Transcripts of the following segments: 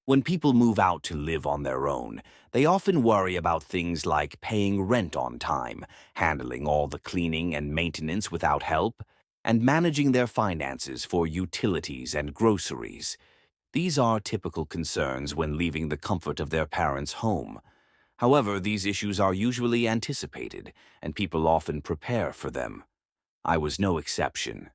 When people move out to live on their own, they often worry about things like paying rent on time, handling all the cleaning and maintenance without help, and managing their finances for utilities and groceries. These are typical concerns when leaving the comfort of their parents' home. However, these issues are usually anticipated, and people often prepare for them. I was no exception.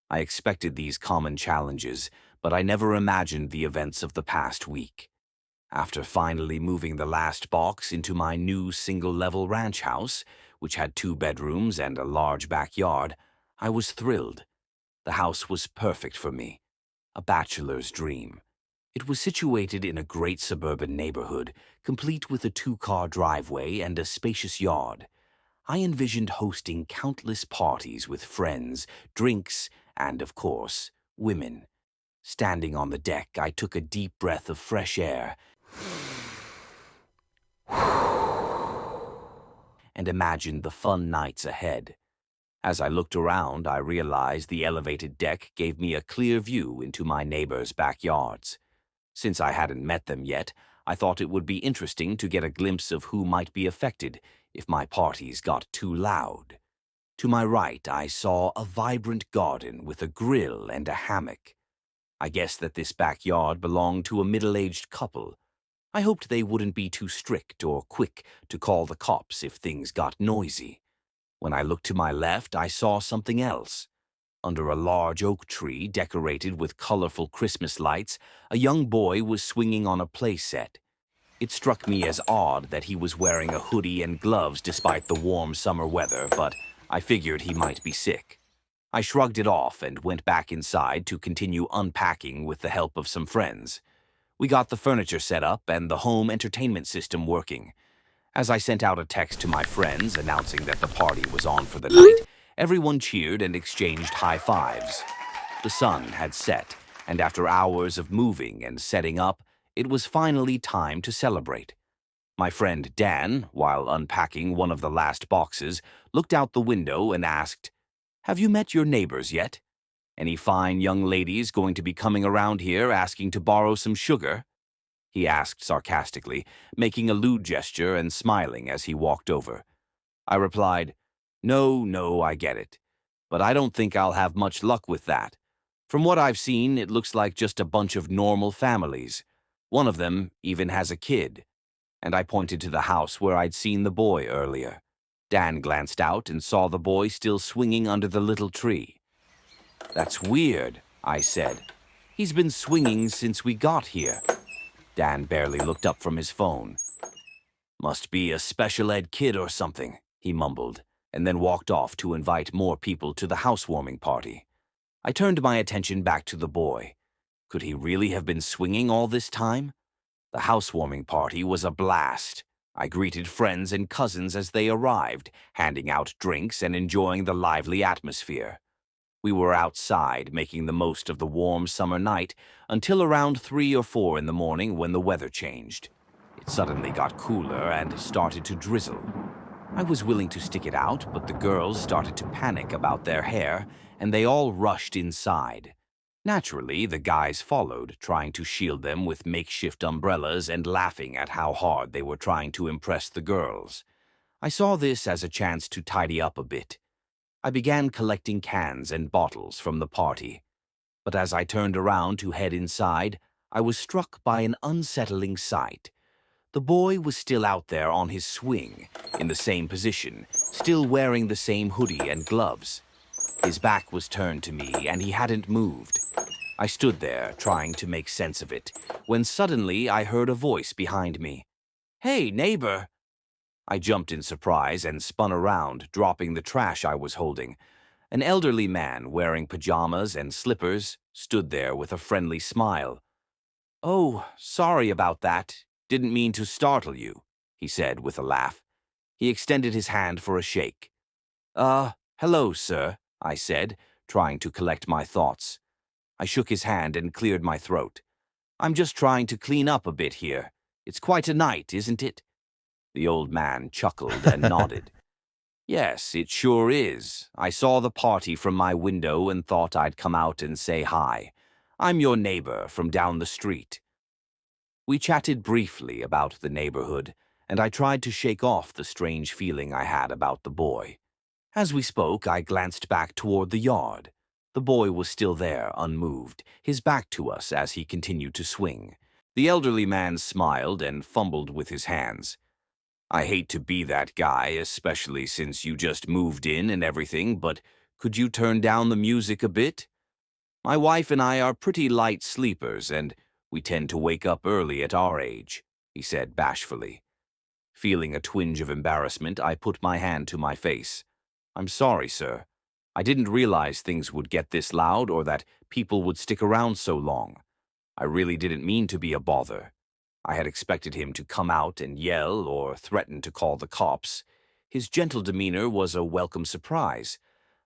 I expected these common challenges, but I never imagined the events of the past week. After finally moving the last box into my new single-level ranch house, which had 2 bedrooms and a large backyard, I was thrilled. The house was perfect for me, a bachelor's dream. It was situated in a great suburban neighborhood, complete with a 2-car driveway and a spacious yard. I envisioned hosting countless parties with friends, drinks, and, of course, women. Standing on the deck, I took a deep breath of fresh air and imagined the fun nights ahead. As I looked around, I realized the elevated deck gave me a clear view into my neighbors' backyards. Since I hadn't met them yet, I thought it would be interesting to get a glimpse of who might be affected if my parties got too loud. To my right, I saw a vibrant garden with a grill and a hammock. I guessed that this backyard belonged to a middle-aged couple. I hoped they wouldn't be too strict or quick to call the cops if things got noisy. When I looked to my left, I saw something else. Under a large oak tree decorated with colorful Christmas lights, a young boy was swinging on a play set. It struck me as odd that he was wearing a hoodie and gloves despite the warm summer weather, but I figured he might be sick. I shrugged it off and went back inside to continue unpacking with the help of some friends. We got the furniture set up and the home entertainment system working. As I sent out a text to my friends announcing that the party was on for the night, everyone cheered and exchanged high fives. The sun had set, and after hours of moving and setting up, it was finally time to celebrate. My friend Dan, while unpacking one of the last boxes, looked out the window and asked, "Have you met your neighbors yet? Any fine young ladies going to be coming around here asking to borrow some sugar?" He asked sarcastically, making a lewd gesture and smiling as he walked over. I replied, No, I get it. But I don't think I'll have much luck with that. From what I've seen, it looks like just a bunch of normal families. One of them even has a kid." And I pointed to the house where I'd seen the boy earlier. Dan glanced out and saw the boy still swinging under the little tree. "That's weird," I said. "He's been swinging since we got here." Dan barely looked up from his phone. "Must be a special ed kid or something," he mumbled, and then walked off to invite more people to the housewarming party. I turned my attention back to the boy. Could he really have been swinging all this time? The housewarming party was a blast. I greeted friends and cousins as they arrived, handing out drinks and enjoying the lively atmosphere. We were outside, making the most of the warm summer night, until around 3 or 4 in the morning when the weather changed. It suddenly got cooler and started to drizzle. I was willing to stick it out, but the girls started to panic about their hair, and they all rushed inside. Naturally, the guys followed, trying to shield them with makeshift umbrellas and laughing at how hard they were trying to impress the girls. I saw this as a chance to tidy up a bit. I began collecting cans and bottles from the party. But as I turned around to head inside, I was struck by an unsettling sight. The boy was still out there on his swing, in the same position, still wearing the same hoodie and gloves. His back was turned to me, and he hadn't moved. I stood there, trying to make sense of it, when suddenly I heard a voice behind me. "Hey, neighbor!" I jumped in surprise and spun around, dropping the trash I was holding. An elderly man, wearing pajamas and slippers, stood there with a friendly smile. "Oh, sorry about that. Didn't mean to startle you," he said with a laugh. He extended his hand for a shake. Hello, sir," I said, trying to collect my thoughts. I shook his hand and cleared my throat. "I'm just trying to clean up a bit here. It's quite a night, isn't it?" The old man chuckled and nodded. "Yes, it sure is. I saw the party from my window and thought I'd come out and say hi. I'm your neighbor from down the street." We chatted briefly about the neighborhood, and I tried to shake off the strange feeling I had about the boy. As we spoke, I glanced back toward the yard. The boy was still there, unmoved, his back to us as he continued to swing. The elderly man smiled and fumbled with his hands. "I hate to be that guy, especially since you just moved in and everything, but could you turn down the music a bit? My wife and I are pretty light sleepers, and we tend to wake up early at our age," he said bashfully. Feeling a twinge of embarrassment, I put my hand to my face. "I'm sorry, sir. I didn't realize things would get this loud or that people would stick around so long. I really didn't mean to be a bother." I had expected him to come out and yell or threaten to call the cops. His gentle demeanor was a welcome surprise.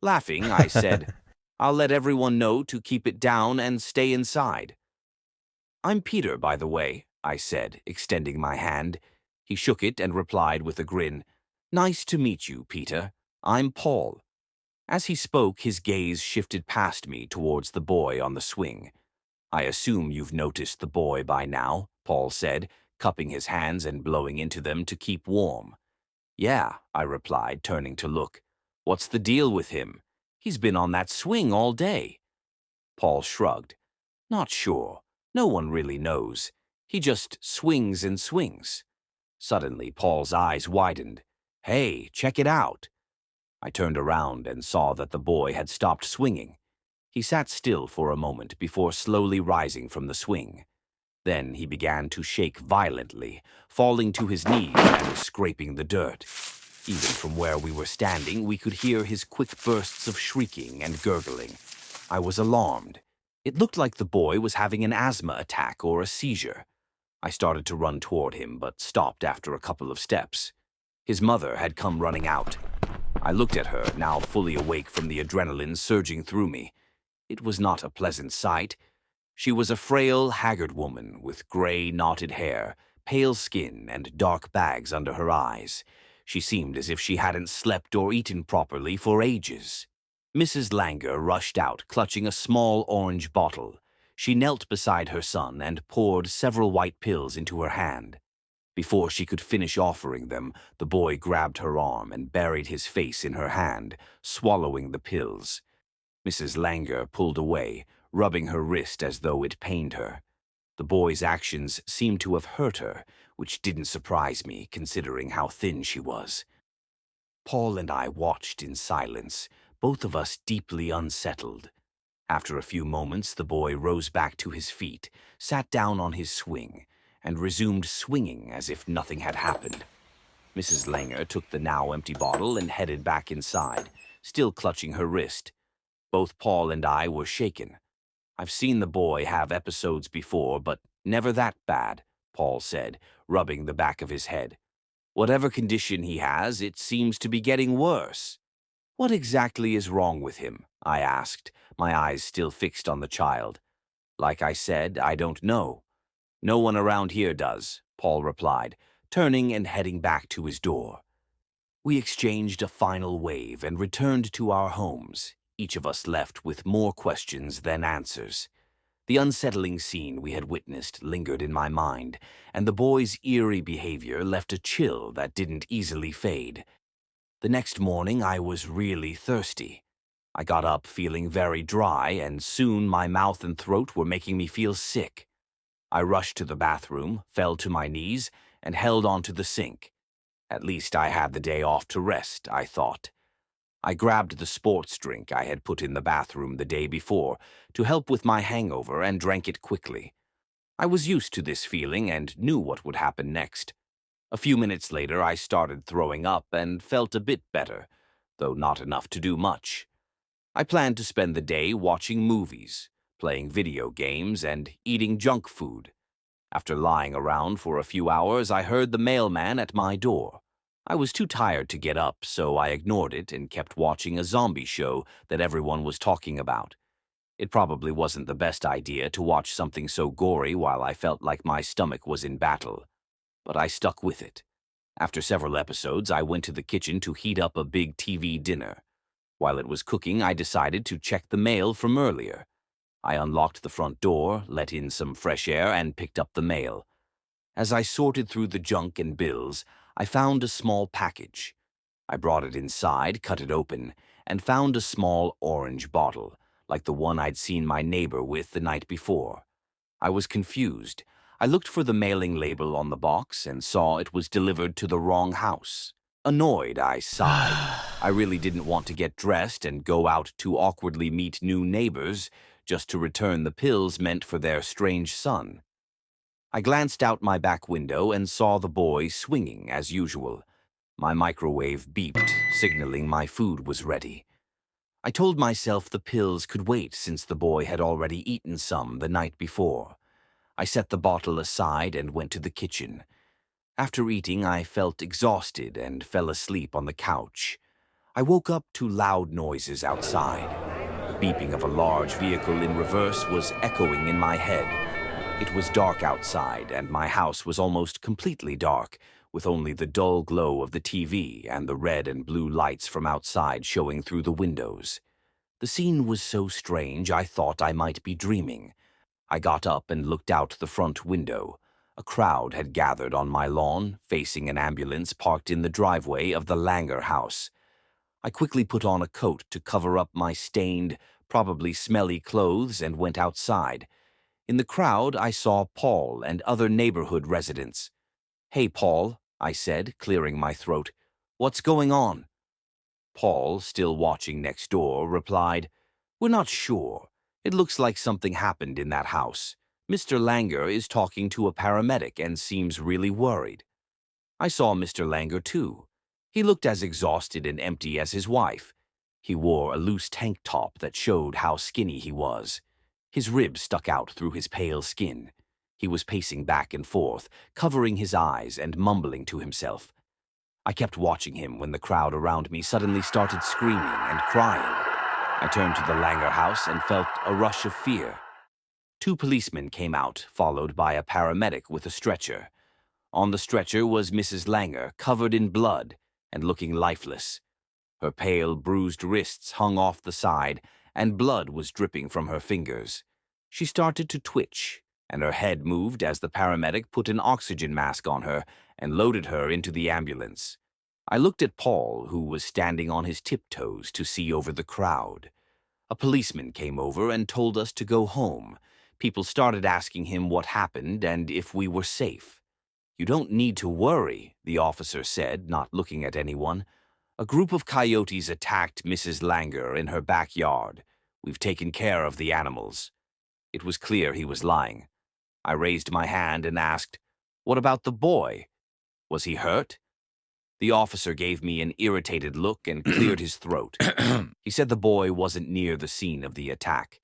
Laughing, I said, "I'll let everyone know to keep it down and stay inside." "I'm Peter, by the way," I said, extending my hand. He shook it and replied with a grin, "Nice to meet you, Peter. I'm Paul." As he spoke, his gaze shifted past me towards the boy on the swing. "I assume you've noticed the boy by now," Paul said, cupping his hands and blowing into them to keep warm. "Yeah," I replied, turning to look. "What's the deal with him? He's been on that swing all day." Paul shrugged. "Not sure. No one really knows. He just swings and swings." Suddenly, Paul's eyes widened. "Hey, check it out." I turned around and saw that the boy had stopped swinging. He sat still for a moment before slowly rising from the swing. Then he began to shake violently, falling to his knees and scraping the dirt. Even from where we were standing, we could hear his quick bursts of shrieking and gurgling. I was alarmed. It looked like the boy was having an asthma attack or a seizure. I started to run toward him, but stopped after a couple of steps. His mother had come running out. I looked at her, now fully awake from the adrenaline surging through me. It was not a pleasant sight. She was a frail, haggard woman with gray, knotted hair, pale skin, and dark bags under her eyes. She seemed as if she hadn't slept or eaten properly for ages. Mrs. Langer rushed out, clutching a small orange bottle. She knelt beside her son and poured several white pills into her hand. Before she could finish offering them, the boy grabbed her arm and buried his face in her hand, swallowing the pills. Mrs. Langer pulled away, rubbing her wrist as though it pained her. The boy's actions seemed to have hurt her, which didn't surprise me, considering how thin she was. Paul and I watched in silence, both of us deeply unsettled. After a few moments, the boy rose back to his feet, sat down on his swing, and resumed swinging as if nothing had happened. Mrs. Langer took the now empty bottle and headed back inside, still clutching her wrist. Both Paul and I were shaken. "I've seen the boy have episodes before, but never that bad," Paul said, rubbing the back of his head. "Whatever condition he has, it seems to be getting worse." "What exactly is wrong with him?" I asked, my eyes still fixed on the child. "Like I said, I don't know. No one around here does," Paul replied, turning and heading back to his door. We exchanged a final wave and returned to our homes, each of us left with more questions than answers. The unsettling scene we had witnessed lingered in my mind, and the boy's eerie behavior left a chill that didn't easily fade. The next morning, I was really thirsty. I got up feeling very dry, and soon my mouth and throat were making me feel sick. I rushed to the bathroom, fell to my knees, and held onto the sink. At least I had the day off to rest, I thought. I grabbed the sports drink I had put in the bathroom the day before to help with my hangover and drank it quickly. I was used to this feeling and knew what would happen next. A few minutes later, I started throwing up and felt a bit better, though not enough to do much. I planned to spend the day watching movies, playing video games, and eating junk food. After lying around for a few hours, I heard the mailman at my door. I was too tired to get up, so I ignored it and kept watching a zombie show that everyone was talking about. It probably wasn't the best idea to watch something so gory while I felt like my stomach was in battle, but I stuck with it. After several episodes, I went to the kitchen to heat up a big TV dinner. While it was cooking, I decided to check the mail from earlier. I unlocked the front door, let in some fresh air, and picked up the mail. As I sorted through the junk and bills, I found a small package. I brought it inside, cut it open, and found a small orange bottle, like the one I'd seen my neighbor with the night before. I was confused. I looked for the mailing label on the box and saw it was delivered to the wrong house. Annoyed, I sighed. I really didn't want to get dressed and go out to awkwardly meet new neighbors just to return the pills meant for their strange son. I glanced out my back window and saw the boy swinging as usual. My microwave beeped, signaling my food was ready. I told myself the pills could wait since the boy had already eaten some the night before. I set the bottle aside and went to the kitchen. After eating, I felt exhausted and fell asleep on the couch. I woke up to loud noises outside. The beeping of a large vehicle in reverse was echoing in my head. It was dark outside, and my house was almost completely dark, with only the dull glow of the TV and the red and blue lights from outside showing through the windows. The scene was so strange I thought I might be dreaming. I got up and looked out the front window. A crowd had gathered on my lawn, facing an ambulance parked in the driveway of the Langer house. I quickly put on a coat to cover up my stained, probably smelly clothes and went outside. In the crowd, I saw Paul and other neighborhood residents. "Hey, Paul," I said, clearing my throat. "What's going on?" Paul, still watching next door, replied, "We're not sure. It looks like something happened in that house. Mr. Langer is talking to a paramedic and seems really worried." I saw Mr. Langer, too. He looked as exhausted and empty as his wife. He wore a loose tank top that showed how skinny he was. His ribs stuck out through his pale skin. He was pacing back and forth, covering his eyes and mumbling to himself. I kept watching him when the crowd around me suddenly started screaming and crying. I turned to the Langer house and felt a rush of fear. Two policemen came out, followed by a paramedic with a stretcher. On the stretcher was Mrs. Langer, covered in blood and looking lifeless. Her pale, bruised wrists hung off the side, and blood was dripping from her fingers. She started to twitch, and her head moved as the paramedic put an oxygen mask on her and loaded her into the ambulance. I looked at Paul, who was standing on his tiptoes to see over the crowd. A policeman came over and told us to go home. People started asking him what happened and if we were safe. "You don't need to worry," the officer said, not looking at anyone. "A group of coyotes attacked Mrs. Langer in her backyard. We've taken care of the animals." It was clear he was lying. I raised my hand and asked, "What about the boy? Was he hurt?" The officer gave me an irritated look and cleared his throat. He said the boy wasn't near the scene of the attack.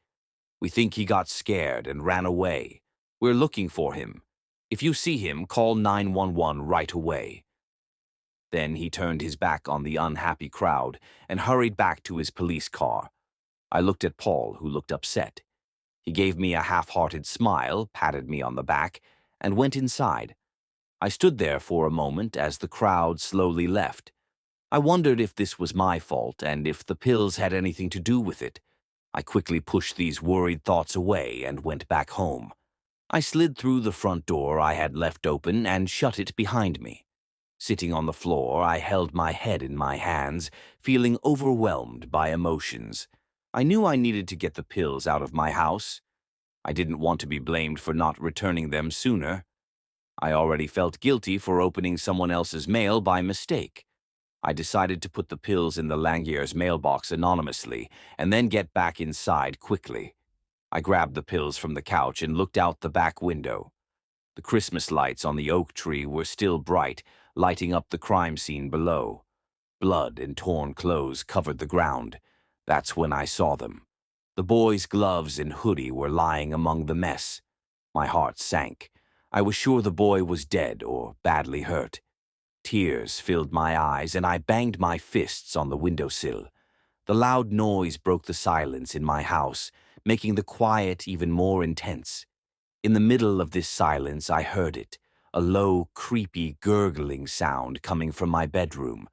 "We think he got scared and ran away. We're looking for him. If you see him, call 911 right away." Then he turned his back on the unhappy crowd and hurried back to his police car. I looked at Paul, who looked upset. He gave me a half-hearted smile, patted me on the back, and went inside. I stood there for a moment as the crowd slowly left. I wondered if this was my fault and if the pills had anything to do with it. I quickly pushed these worried thoughts away and went back home. I slid through the front door I had left open and shut it behind me. Sitting on the floor, I held my head in my hands, feeling overwhelmed by emotions. I knew I needed to get the pills out of my house. I didn't want to be blamed for not returning them sooner. I already felt guilty for opening someone else's mail by mistake. I decided to put the pills in the Langier's mailbox anonymously and then get back inside quickly. I grabbed the pills from the couch and looked out the back window. The Christmas lights on the oak tree were still bright, lighting up the crime scene below. Blood and torn clothes covered the ground. That's when I saw them. The boy's gloves and hoodie were lying among the mess. My heart sank. I was sure the boy was dead or badly hurt. Tears filled my eyes, and I banged my fists on the windowsill. The loud noise broke the silence in my house, making the quiet even more intense. In the middle of this silence, I heard it, a low, creepy, gurgling sound coming from my bedroom.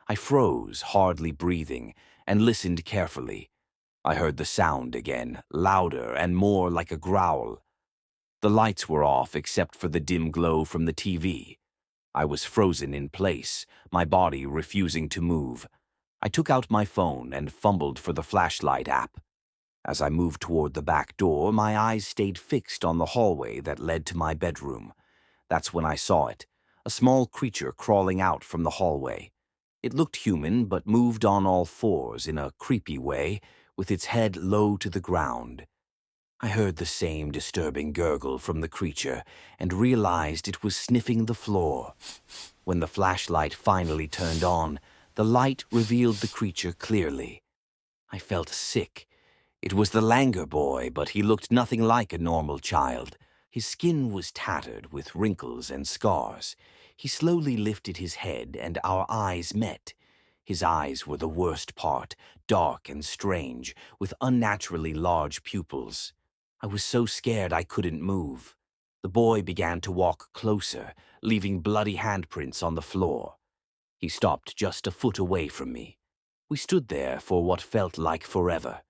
I froze, hardly breathing, and listened carefully. I heard the sound again, louder and more like a growl. The lights were off except for the dim glow from the TV. I was frozen in place, my body refusing to move. I took out my phone and fumbled for the flashlight app. As I moved toward the back door, my eyes stayed fixed on the hallway that led to my bedroom. That's when I saw it, a small creature crawling out from the hallway. It looked human, but moved on all fours in a creepy way, with its head low to the ground. I heard the same disturbing gurgle from the creature and realized it was sniffing the floor. When the flashlight finally turned on, the light revealed the creature clearly. I felt sick. It was the Langer boy, but he looked nothing like a normal child. His skin was tattered with wrinkles and scars. He slowly lifted his head and our eyes met. His eyes were the worst part, dark and strange, with unnaturally large pupils. I was so scared I couldn't move. The boy began to walk closer, leaving bloody handprints on the floor. He stopped just a foot away from me. We stood there for what felt like forever.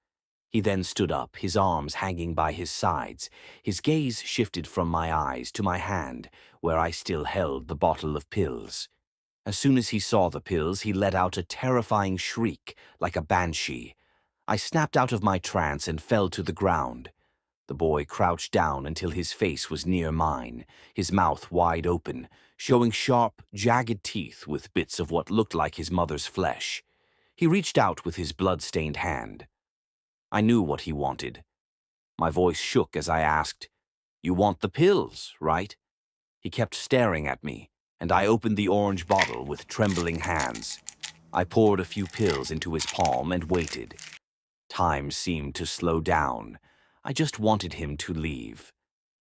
He then stood up, his arms hanging by his sides. His gaze shifted from my eyes to my hand, where I still held the bottle of pills. As soon as he saw the pills, he let out a terrifying shriek, like a banshee. I snapped out of my trance and fell to the ground. The boy crouched down until his face was near mine, his mouth wide open, showing sharp, jagged teeth with bits of what looked like his mother's flesh. He reached out with his blood-stained hand. I knew what he wanted. My voice shook as I asked, "You want the pills, right?" He kept staring at me, and I opened the orange bottle with trembling hands. I poured a few pills into his palm and waited. Time seemed to slow down. I just wanted him to leave.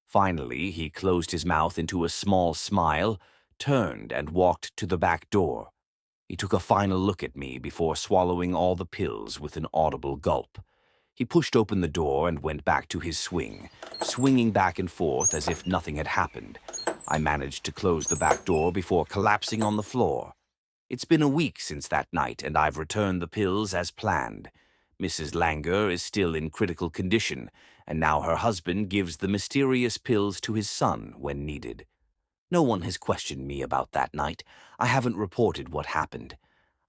Finally, he closed his mouth into a small smile, turned and walked to the back door. He took a final look at me before swallowing all the pills with an audible gulp. He pushed open the door and went back to his swing, swinging back and forth as if nothing had happened. I managed to close the back door before collapsing on the floor. It's been a week since that night, and I've returned the pills as planned. Mrs. Langer is still in critical condition, and now her husband gives the mysterious pills to his son when needed. No one has questioned me about that night. I haven't reported what happened.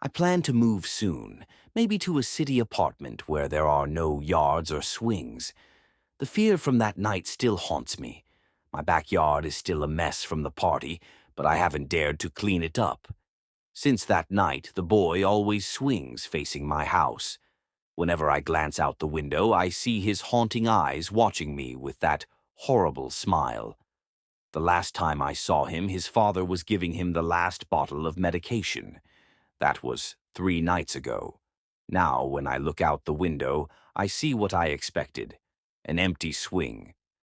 I plan to move soon, maybe to a city apartment where there are no yards or swings. The fear from that night still haunts me. My backyard is still a mess from the party, but I haven't dared to clean it up. Since that night, the boy always swings facing my house. Whenever I glance out the window, I see his haunting eyes watching me with that horrible smile. The last time I saw him, his father was giving him the last bottle of medication. That was 3 nights ago. Now, when I look out the window, I see what I expected: an empty swing,